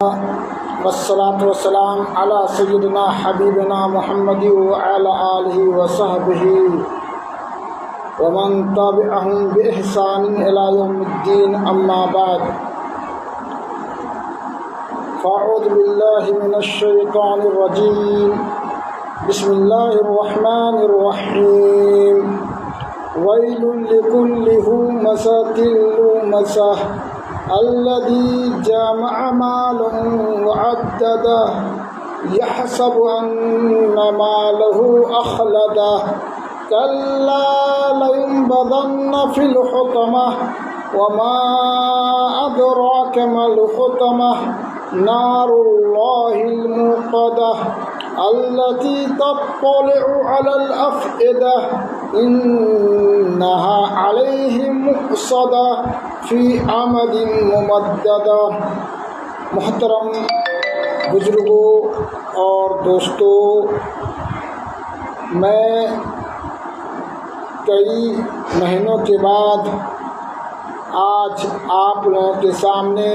والصلاة والسلام على سيدنا حبيبنا محمد وعلى آله وصحبه ومن تبعهم بإحسان إلى يوم الدين أما بعد فأعوذ بالله من الشيطان الرجيم بسم الله الرحمن الرحيم ويل لكل همزة لمزة الذي جمع مالا وعدده يحسب أن ماله أخلده كلا لينبذن في الحطمة وما أدراك ما الحطمة نار الله الموقدة التي تطلع على الأفئدة إنها عليهم مؤصدة فی عمد ممددہ۔ محترم بزرگوں اور دوستوں، میں کئی مہینوں کے بعد آج آپ لوگوں کے سامنے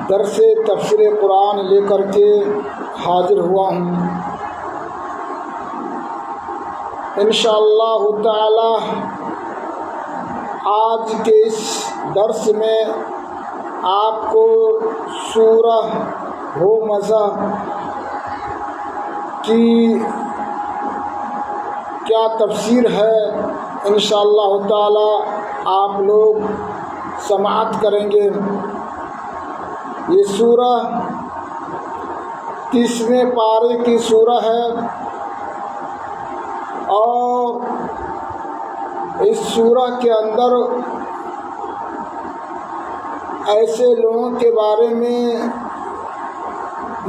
درس تفسیر قرآن لے کر کے حاضر ہوا ہوں۔ انشاءاللہ تعالی آج کے اس درس میں آپ کو سورہ ہمزہ کی کیا تفسیر ہے انشاءاللہ تعالی آپ لوگ سماعت کریں گے۔ یہ سورہ 30ویں پارے کی سورہ ہے اور اس سورہ کے اندر ایسے لوگوں کے بارے میں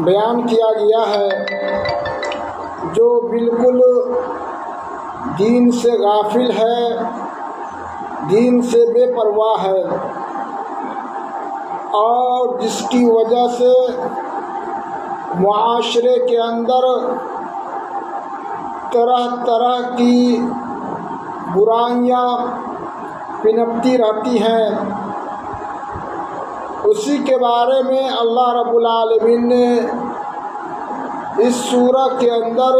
بیان کیا گیا ہے جو بالکل دین سے غافل ہے، دین سے بے پرواہ ہے، اور جس کی وجہ سے معاشرے کے اندر طرح طرح کی برائیاں پنپتی رہتی ہیں۔ اسی کے بارے میں اللہ رب العالمین نے اس سورہ کے اندر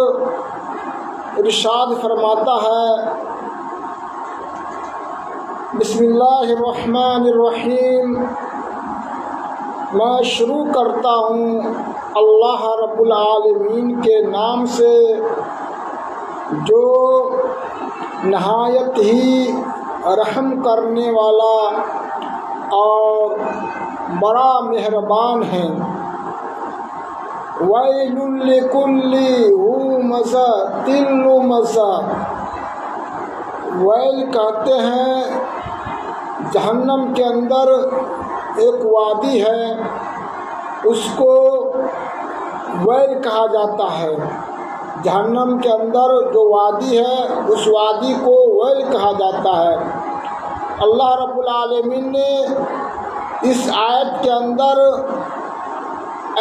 ارشاد فرماتا ہے۔ بسم اللہ الرحمن الرحیم۔ میں شروع کرتا ہوں اللہ رب العالمین کے نام سے جو نہایت ہی رحم کرنے والا اور بڑا مہربان ہے۔ وَيْلٌ لِكُلِّ ہُمَزَةٍ لُمَزَةٍ۔ ویل کہتے ہیں جہنم کے اندر ایک وادی ہے، اس کو ویل کہا جاتا ہے۔ جہنم کے اندر جو وادی ہے اس وادی کو ویل کہا جاتا ہے۔ اللہ رب العالمین نے اس آیت کے اندر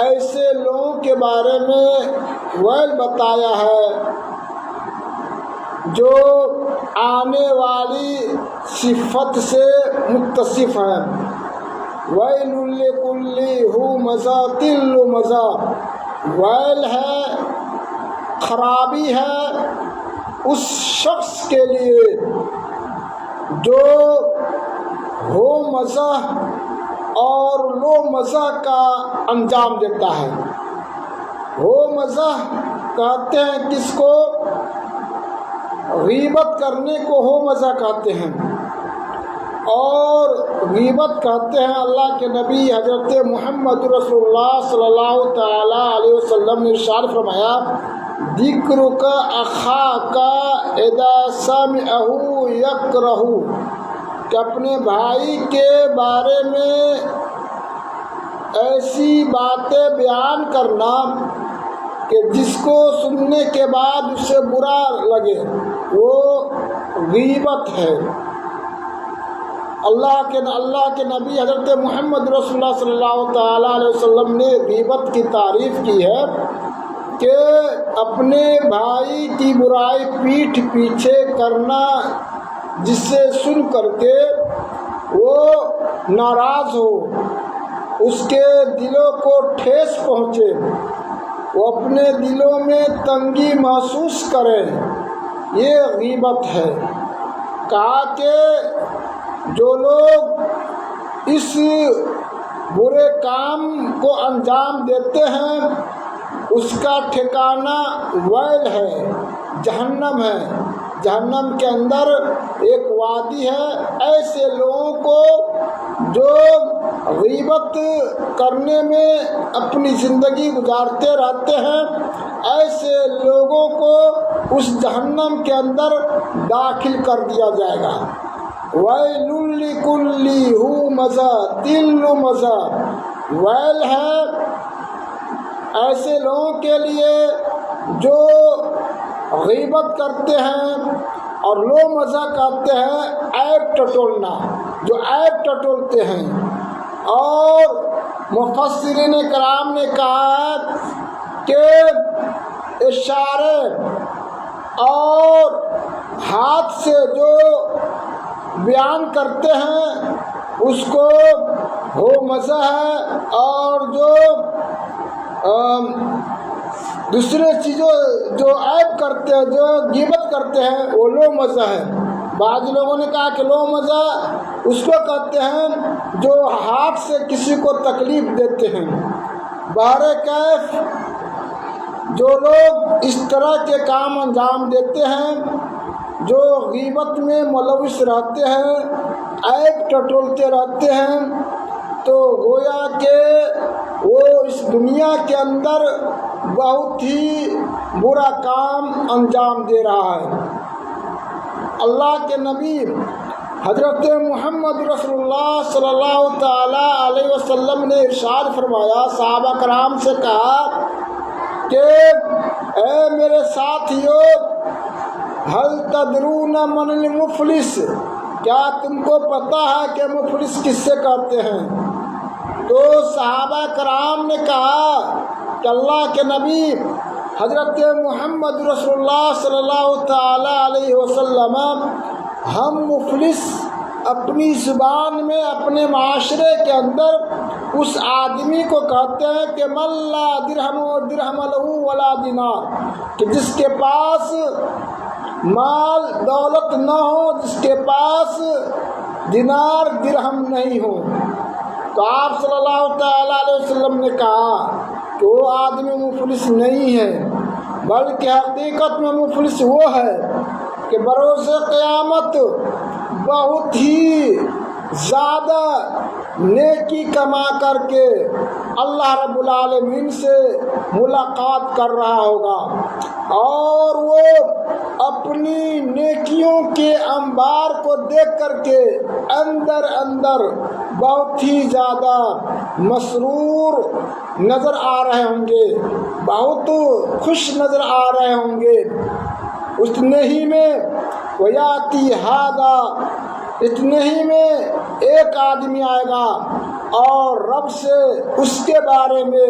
ایسے لوگوں کے بارے میں ویل بتایا ہے جو آنے والی صفت سے متصف ہے۔ ویل لکل ہمزۃ لمزہ۔ ویل ہے، خرابی ہے اس شخص کے لیے جو ہو مزہ اور لو مزہ کا انجام دیتا ہے۔ ہو مزہ کہتے ہیں کس کو؟ غیبت کرنے کو ہو مزہ کہتے ہیں، اور غیبت کہتے ہیں اللہ کے نبی حضرت محمد رسول اللہ صلی اللہ تعالی علیہ وسلم نے ارشاد فرمایا، ذکرک اخاک اذا سمعہ یکرہ، کہ اپنے بھائی کے بارے میں ایسی باتیں بیان کرنا کہ جس کو سننے کے بعد اسے برا لگے، وہ غیبت ہے۔ اللہ کے نبی حضرت محمد رسول اللہ صلی اللہ تعالی علیہ وسلم نے غیبت کی تعریف کی ہے کہ اپنے بھائی کی برائی پیٹھ پیچھے کرنا، جس سے سن کر کے وہ ناراض ہو اس کے دلوں کو ٹھیس پہنچے، وہ اپنے دلوں میں تنگی محسوس کریں، یہ غیبت ہے۔ کہا کہ جو لوگ اس برے کام کو انجام دیتے ہیں اس کا ٹھکانہ ویل ہے، جہنم ہے۔ جہنم کے اندر ایک وادی ہے۔ ایسے لوگوں کو جو غیبت کرنے میں اپنی زندگی گزارتے رہتے ہیں، ایسے لوگوں کو اس جہنم کے اندر داخل کر دیا جائے گا۔ وَيْلٌ لِكُلِّ هُمَزَةٍ لُمَزَةٍ، ویل ہے ایسے لوگوں کے لیے جو غیبت کرتے ہیں اور لو مزہ کرتے ہیں، عیب ٹٹولنا، جو عیب ٹٹولتے ہیں۔ اور مفسرین کرام نے کہا کہ اشارے اور ہاتھ سے جو بیان کرتے ہیں اس کو ہو مزہ ہے، اور جو دوسرے چیزوں جو عیب کرتے ہیں، جو غیبت کرتے ہیں، وہ لو مزہ ہے۔ بعض لوگوں نے کہا کہ لو مزہ اس کو کہتے ہیں جو ہاتھ سے کسی کو تکلیف دیتے ہیں۔ بہرکیف جو لوگ اس طرح کے کام انجام دیتے ہیں، جو غیبت میں ملوث رہتے ہیں، عیب ٹٹولتے رہتے ہیں، تو گویا کہ وہ اس دنیا کے اندر بہت ہی برا کام انجام دے رہا ہے۔ اللہ کے نبی حضرت محمد رسول اللہ صلی اللہ تعالیٰ علیہ وسلم نے ارشاد فرمایا، صحابہ کرام سے کہا کہ اے میرے ساتھیو، ہل تدرون من المفلس، کیا تم کو پتہ ہے کہ مفلس کس سے کہتے ہیں؟ تو صحابہ کرام نے کہا کہ اللہ کے نبی حضرت محمد رسول اللہ صلی اللہ تعالیٰ علیہ وسلم، ہم مفلس اپنی زبان میں اپنے معاشرے کے اندر اس آدمی کو کہتے ہیں کہ من لا درہم درہم لہ ولا دینار، کہ جس کے پاس مال دولت نہ ہو، جس کے پاس دینار درہم نہیں ہو۔ تو آپ صلی اللہ تعالیٰ علیہ وسلم نے کہا کہ وہ آدمی مفلس نہیں ہے، بلکہ حقیقت میں مفلس وہ ہے کہ بروز قیامت بہت ہی زیادہ نیکی کما کر کے اللہ رب العالمین سے ملاقات کر رہا ہوگا، اور وہ اپنی نیکیوں کے انبار کو دیکھ کر کے اندر اندر بہت ہی زیادہ مسرور نظر آ رہے ہوں گے، بہت خوش نظر آ رہے ہوں گے۔ اتنے ہی میں ویاتی ہادا، اتنے ہی میں ایک آدمی آئے گا اور رب سے اس کے بارے میں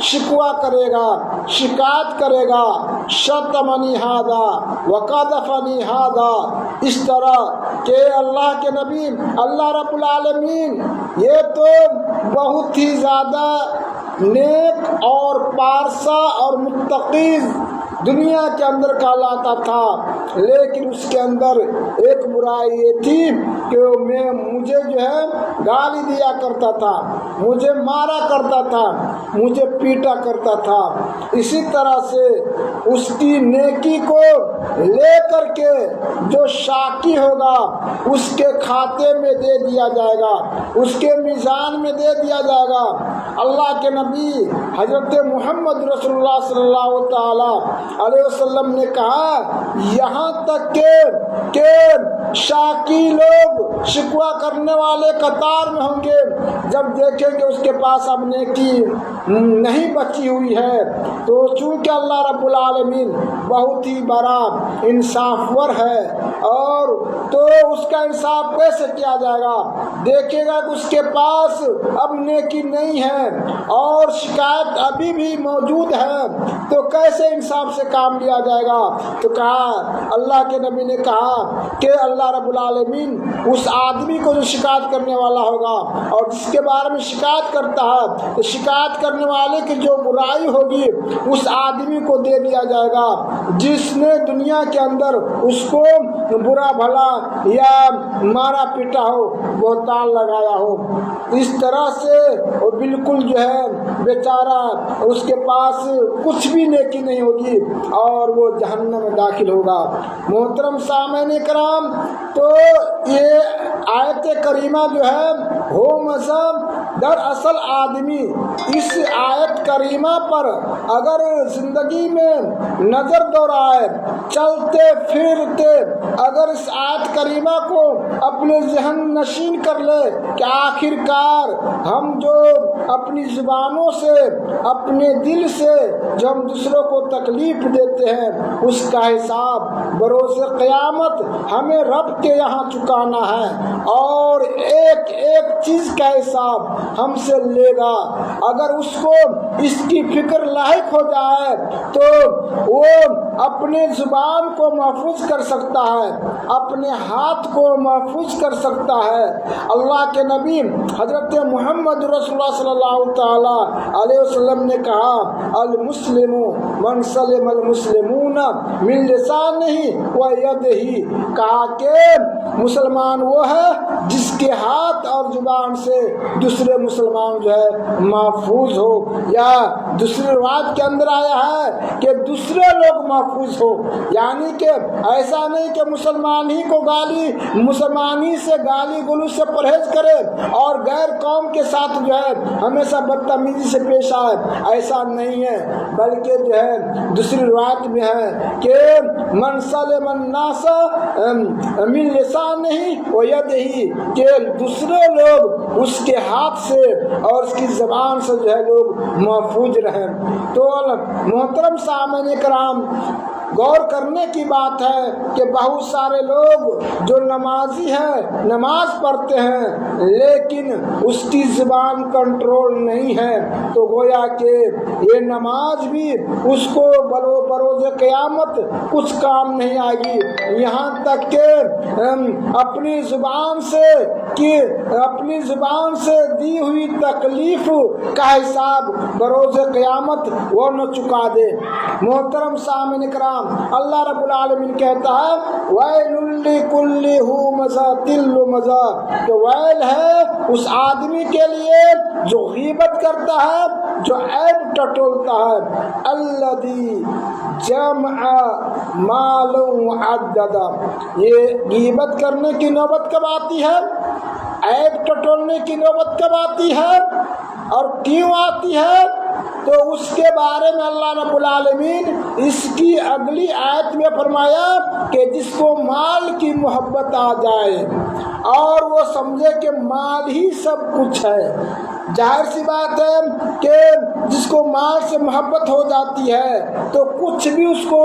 شکوہ کرے گا، شکایت کرے گا، شتمنی ہادا وقذفنی ہادا، اس طرح کہ اللہ کے نبی، اللہ رب العالمین یہ تو بہت ہی زیادہ نیک اور پارسا اور متقی دنیا کے اندر کہلاتا تھا، لیکن اس کے اندر ایک برائی یہ تھی کہ مجھے جو ہے گالی دیا کرتا تھا، مجھے مارا کرتا تھا، مجھے پیٹا کرتا تھا۔ اسی طرح سے اس کی نیکی کو لے کر کے جو شاکی ہوگا اس کے کھاتے میں دے دیا جائے گا، اس کے میزان میں دے دیا جائے گا۔ اللہ کے نبی حضرت محمد رسول اللہ صلی اللہ تعالیٰ علیہ وسلم نے کہا، یہاں تک کہ شاکی لوگ شکوہ کرنے والے قطار میں ہوں گے، جب دیکھیں گے اس کے پاس اب نیکی نہیں بچی ہوئی ہے، تو چونکہ اللہ رب العالمین بہت ہی بڑا انصافور ہے، اور تو اس کا انصاف کیسے کیا جائے گا؟ دیکھے گا کہ اس کے پاس اب نیکی نہیں ہے اور شکایت ابھی بھی موجود ہے، تو کیسے انصاف سے کام لیا جائے گا؟ تو کہا، اللہ کے نبی نے کہا کہ اللہ رب العالمین اس آدمی کو جو شکایت کرنے والا ہوگا، اور جس کے بارے میں شکایت کرتا ہے تو شکایت کرنے والے کی جو برائی ہوگی اس آدمی کو دے دیا جائے گا جس نے دنیا کے اندر اس کو برا بھلا یا مارا پیٹا ہو، بہتان لگایا ہو۔ اس طرح سے وہ بالکل جو ہے بیچارہ، اس کے پاس کچھ بھی نیکی نہیں ہوگی اور وہ جہنم میں داخل ہوگا۔ محترم سامعین کرام، تو یہ آیت کریمہ جو ہے ہو مذہب دراصل آدمی اس آیت کریمہ پر اگر زندگی میں نظر دوڑائے، چلتے پھرتے اگر اس آیت کریمہ کو اپنے ذہن نشین کر لے کہ آخر کار ہم جو اپنی زبانوں سے، اپنے دل سے جو ہم دوسروں کو تکلیف دیتے ہیں، اس کا حساب بروز قیامت ہمیں رب کے یہاں چکانا ہے، اور ایک ایک چیز کا حساب ہم سے لے گا۔ اگر اس کو اس کی فکر لاحق ہو جائے تو وہ اپنے زبان کو محفوظ کر سکتا ہے، اپنے ہاتھ کو محفوظ کر سکتا ہے۔ اللہ کے نبی حضرت محمد رسول اللہ صلی اللہ تعالی علیہ وسلم نے کہا، المسلم من سلم المسلمون من لسانہ و یدہ، کہا کہ مسلمان وہ ہے جس کے ہاتھ اور زبان سے دوسرے مسلمان جو ہے محفوظ ہو، یا دوسری روایت کے اندر آیا ہے کہ دوسرے لوگ محفوظ ہو، یعنی کہ ایسا نہیں کہ مسلمان ہی کو گالی، مسلمان ہی سے گالی گلوچ سے پرہیز کرے اور غیر قوم کے ساتھ جو ہے ہمیشہ بدتمیزی سے پیش آئے، ایسا نہیں ہے، بلکہ جو ہے دوسری روایت میں ہے کہ من سلم الناس من لسانہ و یدہ، کہ دوسرے لوگ اس کے ہاتھ سے اور اس کی زبان سے جو ہے لوگ محفوظ رہیں۔ تو محترم سامعین کرام، غور کرنے کی بات ہے کہ بہت سارے لوگ جو نمازی ہیں، نماز پڑھتے ہیں، لیکن اس کی زبان کنٹرول نہیں ہے، تو گویا کہ یہ نماز بھی اس کو بروز قیامت کچھ کام نہیں آئے گی، یہاں تک کہ اپنی زبان سے دی ہوئی تکلیف کا حساب بروز قیامت وہ نہ چکا دے۔ محترم سامعین کرام، اللہ رب العالمین کہتا ہے وَيْلٌ لِكُلِّ ہُمَزَةٍ لُمَزَةٍ، کہ ویل ہے اس آدمی کے لیے جو غیبت کرتا ہے، جو عیب ٹٹولتا ہے، الذی جمع مالا وعددا۔ یہ غیبت کرنے کی نوبت کب آتی ہے؟ عیب ٹٹولنے کی نوبت کب آتی ہے اور کیوں آتی ہے؟ تو اس کے بارے میں اللہ رب العالمین اس کی اگلی آیت میں فرمایا کہ جس کو مال کی محبت آ جائے اور وہ سمجھے کہ مال ہی سب کچھ ہے۔ ظاہر سی بات ہے کہ جس کو مال سے محبت ہو جاتی ہے تو کچھ بھی اس کو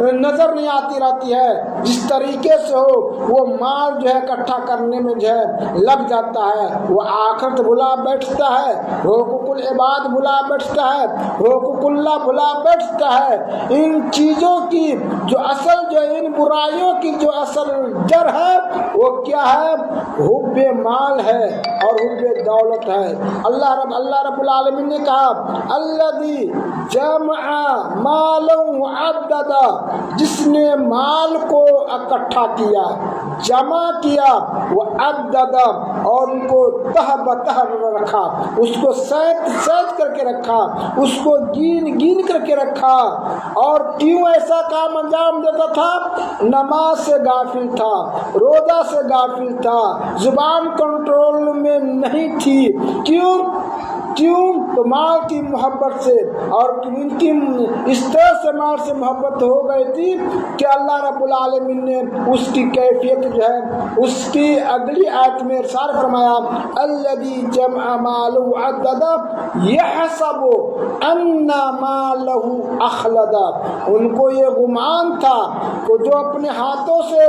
نظر نہیں آتی رہتی ہے، جس طریقے سے ہو وہ مال جو ہے اکٹھا کرنے میں جو ہے لگ جاتا ہے، وہ آخرت بھلا بیٹھتا ہے، حقوق العباد بھلا بیٹھتا ہے، حقوق اللہ بھلا بیٹھتا ہے۔ ان چیزوں کی جو ان برائیوں کی جو اصل جڑ ہے وہ کیا ہے؟ حب مال ہے اور حب دولت ہے۔ اللہ رب العالمین نے کہا الذی جمع مالا وعددا، جس نے مال کو اکٹھا کیا، جمع کیا، وعددا، اور ان کو تہ بتہ رکھا، اس کو سیت کر کے رکھا، اس کو گین کر کے رکھا۔ اور کیوں ایسا کام انجام دیتا تھا؟ نماز سے غافل تھا، روزہ سے غافل تھا، زبان کنٹرول میں نہیں تھی۔ کیوں؟ تو مال کی محبت سے، اور ان کی اس طرح سے مال سے محبت ہو گئی تھی کہ اللہ رب العالمین نے اس کی کیفیت جو ہے اس کی اگلی آیت میں ارشاد فرمایا الذی جمع مالہ وعددا یحسب ان مالہ اخلدا۔ ان کو یہ گمان تھا کہ جو اپنے ہاتھوں سے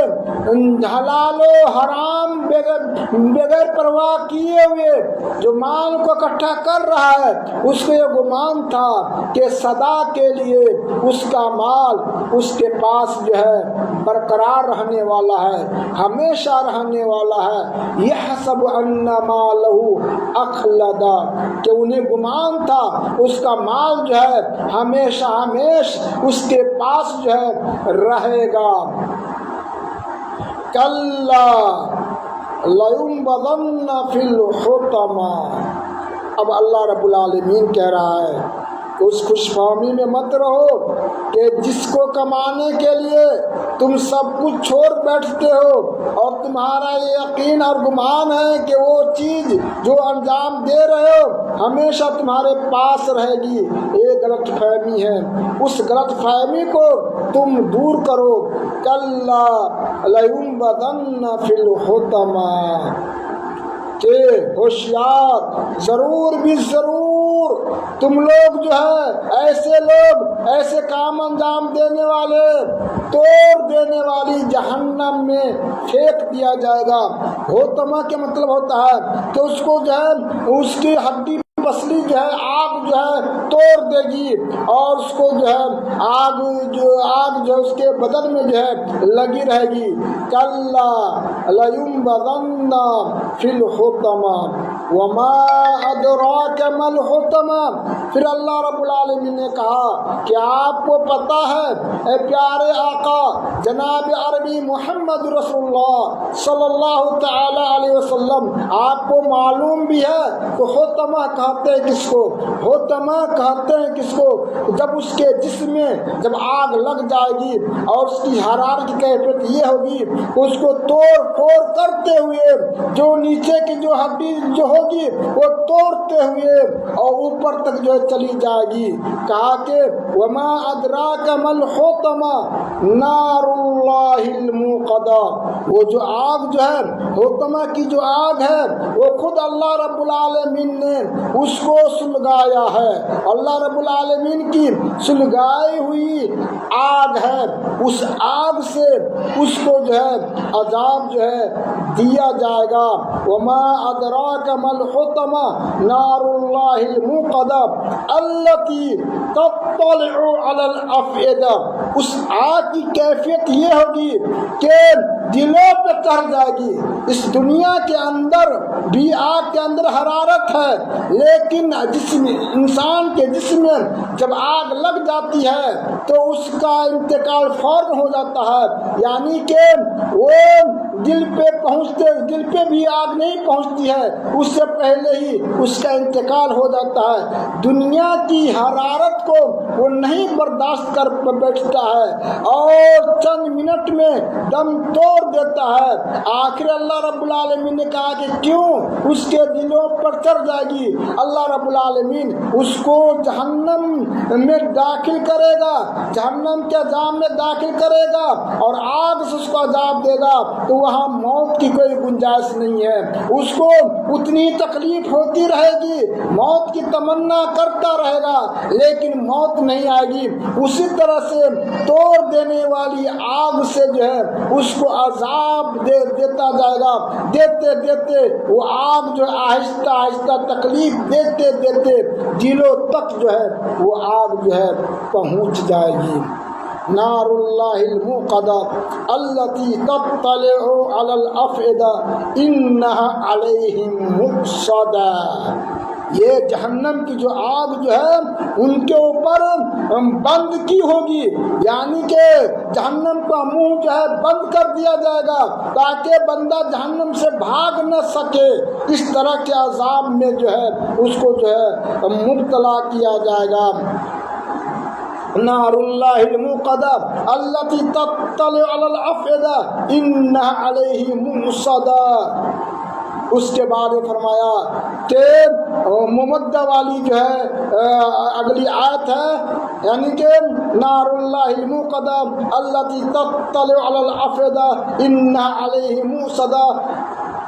حلال و حرام بغیر پرواہ کیے ہوئے جو مال کو اکٹھا کر کر رہا ہے اس کو یہ گمان تھا کہ سدا کے لیے اس کا مال اس کے پاس جو ہے برقرار رہنے والا ہے، ہمیشہ رہنے والا ہے۔ یحسب ان مالہ اخلدا، کہ انہیں گمان تھا اس کا مال جو ہے ہمیشہ اس کے پاس جو ہے رہے گا۔ کلا لینبذن فی الحطمہ، اب اللہ رب العالمین کہہ رہا ہے کہ اس خوش فہمی میں مت رہو کہ جس کو کمانے کے لیے تم سب کچھ چھوڑ بیٹھتے ہو اور تمہارا یہ یقین اور گمان ہے کہ وہ چیز جو انجام دے رہے ہو ہمیشہ تمہارے پاس رہے گی، یہ غلط فہمی ہے۔ اس غلط فہمی کو تم دور کرو۔ کلا لینبذن فی الحطمہ، کہ ہوشیار ضرور بھی ضرور تم لوگ جو ہے ایسے کام انجام دینے والے توڑ دینے والی جہنم میں پھینک دیا جائے گا۔ ہوتما کے مطلب ہوتا ہے کہ اس کو جو ہے اس کی ہڈی پسلی جو ہے آگ جو ہے توڑ دے گی، اور اس کو جو ہے آگ جو اس کے بدن میں جو ہے لگی رہے گی۔ کلا لینبذن فی الحطمہ وما ادراک ما الحطمہ، پھر اللہ رب العالمین نے کہا کہ آپ کو پتہ ہے اے پیارے آقا جناب عربی محمد رسول اللہ صلی اللہ تعالی علیہ وسلم، آپ کو معلوم بھی ہے کہ حطمہ کہتے ہیں کس کو؟ حطمہ کہتے ہیں کس کو؟ جب اس کے جسم میں جب آگ لگ جائے گی اور اس کی حرارت کی کیفیت یہ ہوگی اس کو توڑ پھوڑ کرتے ہوئے جو نیچے کی جو ہڈی جو ہوگی وہ توڑتے ہوئے اور اوپر تک جو چلی جائے گی۔ کہا کہ وما ادراک ما الحطمہ نار اللہ الموقدہ، وہ جو آگ جو ہے حطمہ کی جو آگ ہے وہ خود اللہ رب العالمین نے اس کو سلگایا ہے۔ اللہ رب العالمین کی سلگائی ہوئی آگ ہے، اس آگ سے اس کو جو ہے عذاب جو ہے دیا جائے گا۔ وما ادراک ما الحطمہ نار اللہ الموقدہ التی تطلع علی الافئدہ، اس آگ کی کیفیت یہ ہوگی کہ دلوں پہ چڑھ جائے گی۔ اس دنیا کے اندر بھی آگ کے اندر حرارت ہے، لیکن جسم انسان کے جسم میں جب آگ لگ جاتی ہے تو اس کا انتقال فوراً ہو جاتا ہے، یعنی کہ وہ دل پہ بھی آگ نہیں پہنچتی ہے، اس سے پہلے ہی اس کا انتقال ہو جاتا ہے۔ دنیا کی حرارت کو وہ نہیں برداشت کر بیٹھتا ہے اور چند منٹ میں دم توڑ دیتا ہے۔ آخر اللہ رب العالمین نے کہا کہ کیوں اس کے دلوں پر چڑھ جائے گی، اللہ رب العالمین اس کو جہنم میں داخل کرے گا، جہنم کے عذاب میں داخل کرے گا اور آگ سے اس کو عذاب دے گا، تو وہاں موت کی کوئی گنجائش نہیں ہے۔ اس کو اتنی تکلیف ہوتی رہے گی، موت کی تمنا کرتا رہے گا لیکن موت نہیں آئے گی۔ اسی طرح سے توڑ دینے والی آگ سے جو ہے اس کو عذاب دیتا جائے گا، دیتے دیتے وہ آگ جو آہستہ آہستہ تکلیف دیتے دیتے دلوں تک جو ہے وہ آگ جو ہے پہنچ جائے گی۔ نار اللہ الموقدہ التی تطلع علی الافئدہ انہا علیہم مؤصدہ، یہ جہنم کی جو آگ جو ہے ان کے اوپر بند کی ہوگی، یعنی کہ جہنم کا منہ جو ہے بند کر دیا جائے گا تاکہ بندہ جہنم سے بھاگ نہ سکے۔ اس طرح کے عذاب میں جو ہے اس کو جو ہے مبتلا کیا جائے گا۔ نار اللہ الموقدہ التی تطلع علی الافئدہ انہا علیہم مؤصدہ۔ اس کے بعد فرمایا کہ ممدہ والی جو ہے اگلی آیت ہے، یعنی کہ نار اللہ الموقدہ التی تطلع علی الافئدہ انہا علیہم مؤصدہ۔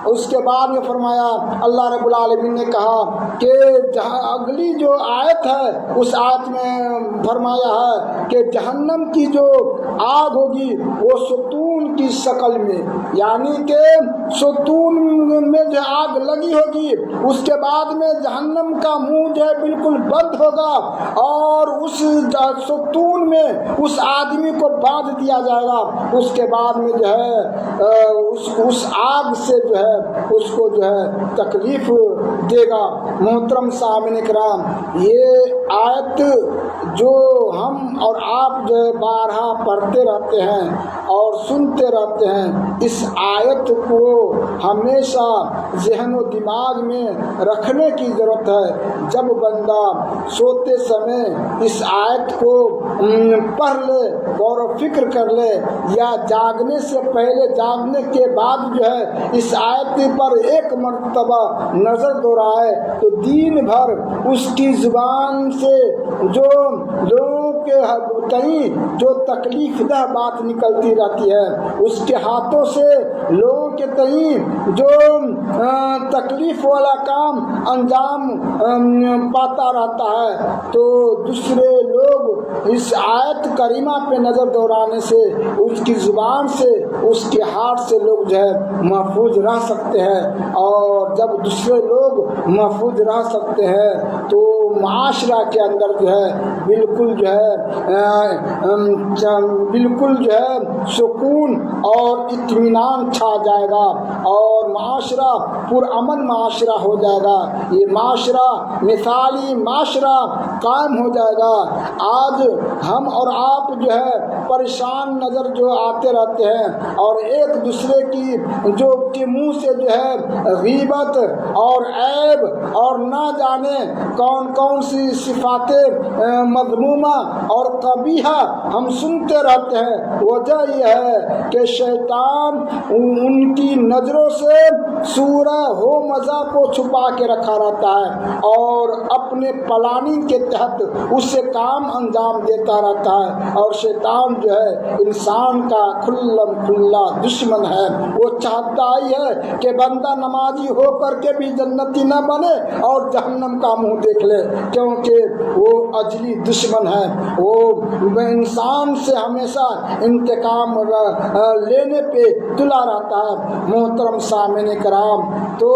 اس کے بعد میں فرمایا اللہ رب العالمین نے کہا کہ اگلی جو آیت ہے اس آیت میں فرمایا ہے کہ جہنم کی جو آگ ہوگی وہ ستون کی شکل میں، یعنی کہ ستون میں جو آگ لگی ہوگی اس کے بعد میں جہنم کا منہ جو ہے بالکل بند ہوگا اور اس ستون میں اس آدمی کو باندھ دیا جائے گا. اس کے بعد میں جو ہے اس آگ سے جو ہے اس کو جو ہے تکلیف دے گا. محترم سامعین کرام، یہ آیت جو ہم اور آپ جو ہے بارہا پڑھتے رہتے ہیں اور سنتے رہتے ہیں، اس آیت کو ہمیشہ ذہن و دماغ میں رکھنے کی ضرورت ہے. جب بندہ سوتے سمے اس آیت کو پڑھ لے، غور و فکر کر لے، یا جاگنے سے پہلے جاگنے کے بعد جو ہے اس آیت پر ایک مرتبہ نظر دوڑائے، تو دین بھر اس کی زبان سے جو لوگوں کے تئیں جو تکلیف دہ بات نکلتی رہتی ہے، اس کے ہاتھوں سے لوگوں کے تئیں جو تکلیف والا کام انجام پاتا رہتا ہے، تو دوسرے لوگ اس آیت کریمہ پہ نظر دوڑانے سے اس کی زبان سے اس کے ہاتھ سے لوگ جو ہے محفوظ رہ سکتے ہیں. اور جب دوسرے لوگ محفوظ رہ سکتے ہیں تو معاشرہ کے اندر جو ہے بالکل جو ہے سکون اور اطمینان چھا جائے گا اور معاشرہ پرامن معاشرہ ہو جائے گا. یہ معاشرہ مثالی معاشرہ قائم ہو جائے گا. آج ہم اور آپ جو ہے پریشان نظر جو آتے رہتے ہیں اور ایک دوسرے کی جو کے منہ سے جو ہے غیبت اور عیب اور نہ جانے کون کون سی صفاتیں مذمومہ اور قبیحہ ہم سنتے رہتے ہیں. وجہ یہ ہے کہ شیطان ان کی نظروں سے سورہ ہو مزہ کو چھپا کے رکھا رہتا ہے اور اپنے پلاننگ کے تحت اس سے کام انجام دیتا رہتا ہے. اور شیطان جو ہے انسان کا کھلم کھلا دشمن ہے. وہ چاہتا ہی ہے کہ بندہ نمازی ہو کر کے بھی جنتی نہ بنے اور جہنم کا منہ دیکھ لے، کیونکہ وہ اجلی دشمن ہے. وہ انسان سے ہمیشہ انتقام لینے پہ تلا رہتا ہے. محترم سامعین کرام، تو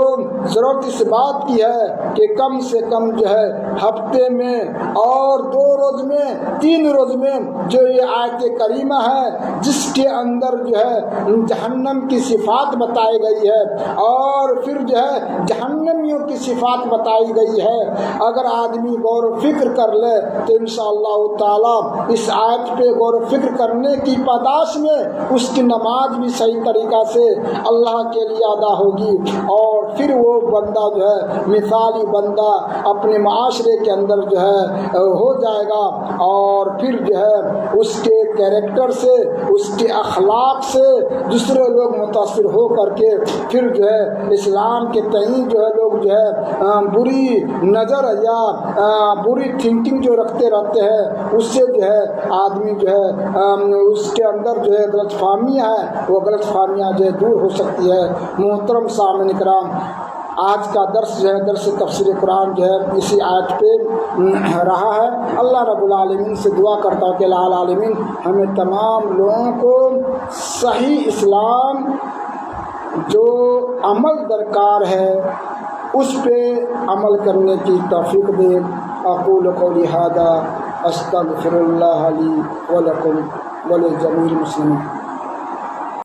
ضرورت اس بات کی ہے کہ کم سے کم جو ہے ہفتے میں اور 2 روز میں 3 روز میں جو یہ آیت کریمہ ہے جس کے اندر جو ہے جہنم کی صفات بتائی گئی ہے اور پھر جو ہے جہنمیوں کی صفات بتائی گئی ہے، اگر آدمی غور و فکر کر لے تو انشاءاللہ تعالی اس آیت پہ غور و فکر کرنے کی پاداش میں اس کی نماز بھی صحیح طریقہ سے اللہ کے لیے ادا ہوگی اور پھر وہ بندہ جو ہے مثالی بندہ اپنے معاشرے کے اندر جو ہے ہو جائے گا اور پھر جو ہے اس کے کیریکٹر سے اس کے اخلاق سے دوسرے لوگ متاثر ہو کر کے پھر جو ہے اسلام کے تئیں جو ہے لوگ جو ہے بری نظر یا بری تھنکنگ جو رکھتے رہتے ہیں، اس سے جو ہے آدمی جو ہے اس کے اندر جو ہے غلط فہمیاں ہیں، وہ غلط فہمیاں جو ہے دور ہو سکتی ہے. محترم سامعین کرام، آج کا درس جو ہے درس تفسیر قرآن جو ہے اسی آیت پہ رہا ہے. اللہ رب العالمین سے دعا کرتا ہوں کہ اللہ العالمین ہمیں تمام لوگوں کو صحیح اسلام جو عمل درکار ہے اس پہ عمل کرنے کی توفیق دے. اقول قولی ھذا استغفر اللہ لی ولکم ولجمیع المسلمین.